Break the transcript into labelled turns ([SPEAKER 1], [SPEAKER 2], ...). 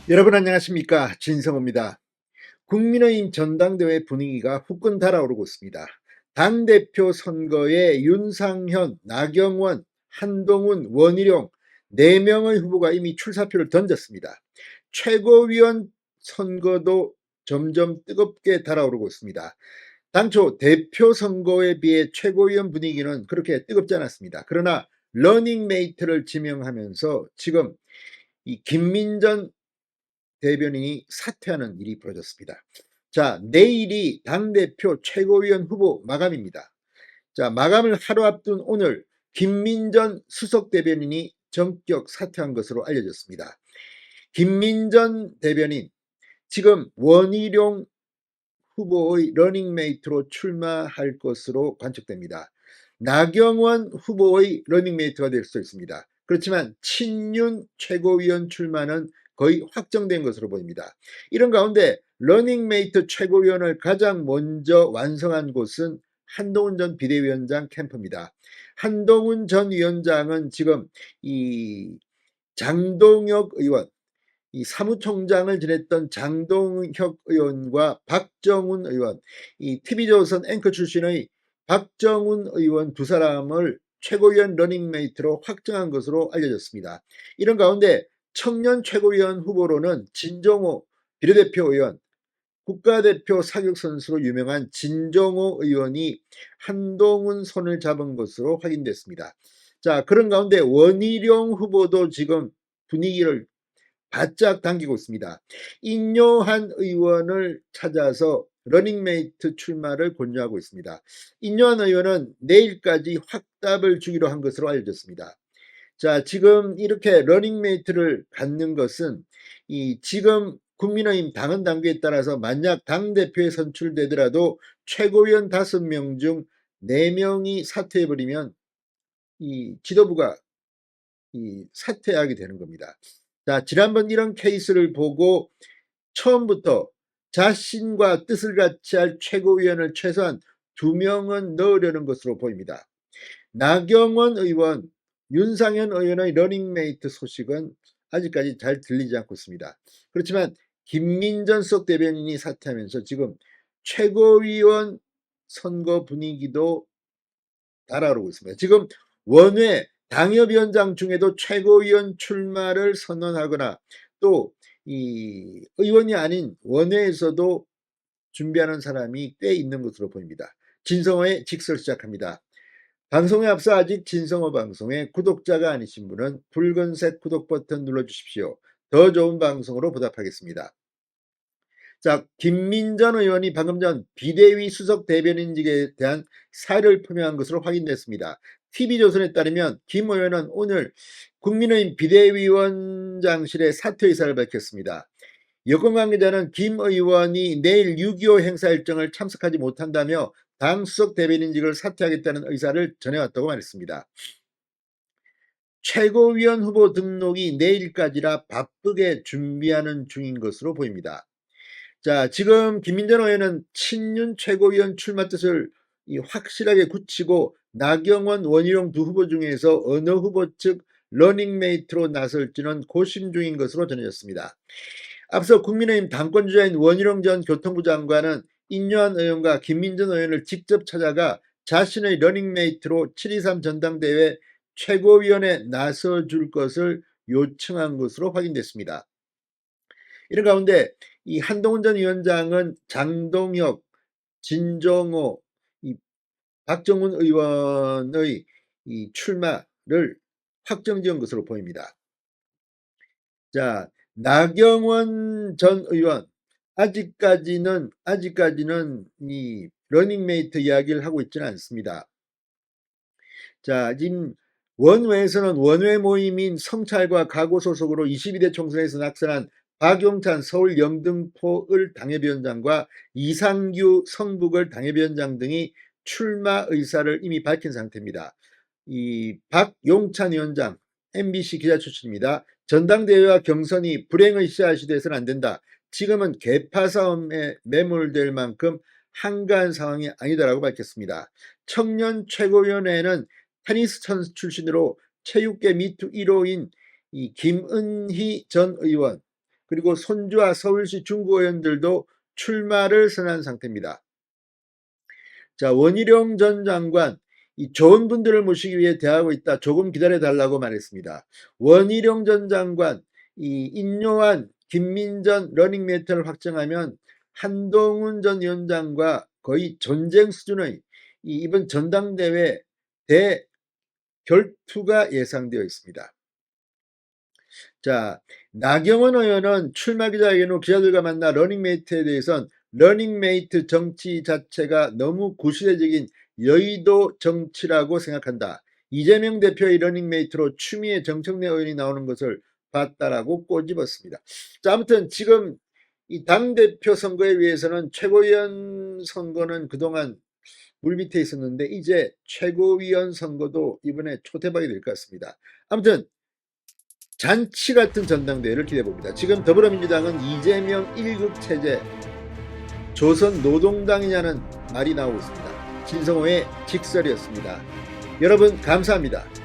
[SPEAKER 1] 여러분 안녕하십니까, 진성호입니다. 국민의힘 전당대회 분위기가 후끈 달아오르고 있습니다. 당대표 선거에 윤상현, 나경원, 한동훈, 원희룡 4명의 후보가 이미 출사표를 던졌습니다. 최고위원 선거도 점점 뜨겁게 달아오르고 있습니다. 당초 대표 선거에 비해 최고위원 분위기는 그렇게 뜨겁지 않았습니다. 그러나 러닝메이트를 지명하면서 지금 이 김민전 대변인이 사퇴하는 일이 벌어졌습니다. 자, 내일이 당대표 최고위원 후보 마감입니다. 자, 마감을 하루 앞둔 오늘 김민전 수석 대변인이 전격 사퇴한 것으로 알려졌습니다. 김민전 대변인, 지금 원희룡 후보의 러닝메이트로 출마할 것으로 관측됩니다. 나경원 후보의 러닝메이트가 될 수 있습니다. 그렇지만 친윤 최고위원 출마는 거의 확정된 것으로 보입니다. 이런 가운데 러닝메이트 최고위원을 가장 먼저 완성한 곳은 한동훈 전 비대위원장 캠프입니다. 한동훈 전 위원장은 지금 이 장동혁 의원, 이 사무총장을 지냈던 장동혁 의원과 박정훈 의원, 이 TV조선 앵커 출신의 박정훈 의원 두 사람을 최고위원 러닝메이트로 확정한 것으로 알려졌습니다. 이런 가운데 청년 최고위원 후보로는 진정호 비례대표 의원, 국가대표 사격선수로 유명한 진정호 의원이 한동훈 손을 잡은 것으로 확인됐습니다. 자, 그런 가운데 원희룡 후보도 지금 분위기를 바짝 당기고 있습니다. 인요한 의원을 찾아서 러닝메이트 출마를 권유하고 있습니다. 인요한 의원은 내일까지 확답을 주기로 한 것으로 알려졌습니다. 자, 지금 이렇게 러닝메이트를 갖는 것은 지금 국민의힘 당헌 당규에 따라서 만약 당대표에 선출되더라도 최고위원 5명 중 4명이 사퇴해버리면 이 지도부가 사퇴하게 되는 겁니다. 자, 지난번 이런 케이스를 보고 처음부터 자신과 뜻을 같이 할 최고위원을 최소한 2명은 넣으려는 것으로 보입니다. 나경원 의원, 윤상현 의원의 러닝메이트 소식은 아직까지 잘 들리지 않고 있습니다. 그렇지만 김민전 수석 대변인이 사퇴하면서 지금 최고위원 선거 분위기도 달아오르고 있습니다. 지금 원외 당협위원장 중에도 최고위원 출마를 선언하거나 또 이 의원이 아닌 원외에서도 준비하는 사람이 꽤 있는 것으로 보입니다. 진성호의 직설 시작합니다. 방송에 앞서 아직 진성호 방송에 구독자가 아니신 분은 붉은색 구독 버튼 눌러주십시오. 더 좋은 방송으로 보답하겠습니다. 자, 김민전 의원이 방금 전 비대위 수석 대변인직에 대한 사의를 표명한 것으로 확인됐습니다. TV조선에 따르면 김 의원은 오늘 국민의힘 비대위원장실에 사퇴 의사를 밝혔습니다. 여권 관계자는 김 의원이 내일 6.25 행사 일정을 참석하지 못한다며 당 수석 대변인직을 사퇴하겠다는 의사를 전해왔다고 말했습니다. 최고위원 후보 등록이 내일까지라 바쁘게 준비하는 중인 것으로 보입니다. 자, 지금 김민전 의원은 친윤 최고위원 출마 뜻을 확실하게 굳히고 나경원, 원희룡 두 후보 중에서 어느 후보 측 러닝메이트로 나설지는 고심 중인 것으로 전해졌습니다. 앞서 국민의힘 당권주자인 원희룡 전 교통부 장관은 인요한 의원과 김민전 의원을 직접 찾아가 자신의 러닝메이트로 7.23 전당대회 최고위원에 나서줄 것을 요청한 것으로 확인됐습니다. 이런 가운데 이 한동훈 전 위원장은 장동혁, 진정호, 박정훈 의원의 출마를 확정지은 것으로 보입니다. 자, 나경원 전 의원 아직까지는 이 러닝메이트 이야기를 하고 있지는 않습니다. 자, 지금 원외에서는 원외 모임인 성찰과 각오 소속으로 22대 총선에서 낙선한 박용찬 서울 영등포을 당협위원장과 이상규 성북을 당협위원장 등이 출마 의사를 이미 밝힌 상태입니다. 이 박용찬 위원장 MBC 기자 출신입니다. 전당대회와 경선이 불행의 씨앗이 돼서는 안 된다. 지금은 개파 싸움에 매몰될 만큼 한가한 상황이 아니다라고 밝혔습니다. 청년 최고위원회는 테니스 선수 출신으로 체육계 미투 1호인 이 김은희 전 의원, 그리고 손주와 서울시 중구의원들도 출마를 선언한 상태입니다. 자, 원희룡 전 장관, 이 좋은 분들을 모시기 위해 대하고 있다. 조금 기다려달라고 말했습니다. 원희룡 전 장관, 이 인요한, 김민전 러닝메이트를 확정하면 한동훈 전 위원장과 거의 전쟁 수준의 이번 전당대회 대결투가 예상되어 있습니다. 자, 나경원 의원은 출마 기자회견 후 기자들과 만나 러닝메이트에 대해선 러닝메이트 정치 자체가 너무 구시대적인 여의도 정치라고 생각한다. 이재명 대표의 러닝메이트로 추미애 정청래 의원이 나오는 것을 봤다라고 꼬집었습니다. 자, 아무튼 지금 이 당대표 선거에 위해서는 최고위원 선거는 그동안 물밑에 있었는데 이제 최고위원 선거도 이번에 초대박이 될 것 같습니다. 아무튼 잔치 같은 전당대회를 기대해봅니다. 지금 더불어민주당은 이재명 1급 체제, 조선 노동당이냐는 말이 나오고 있습니다. 진성호의 직설이었습니다. 여러분 감사합니다.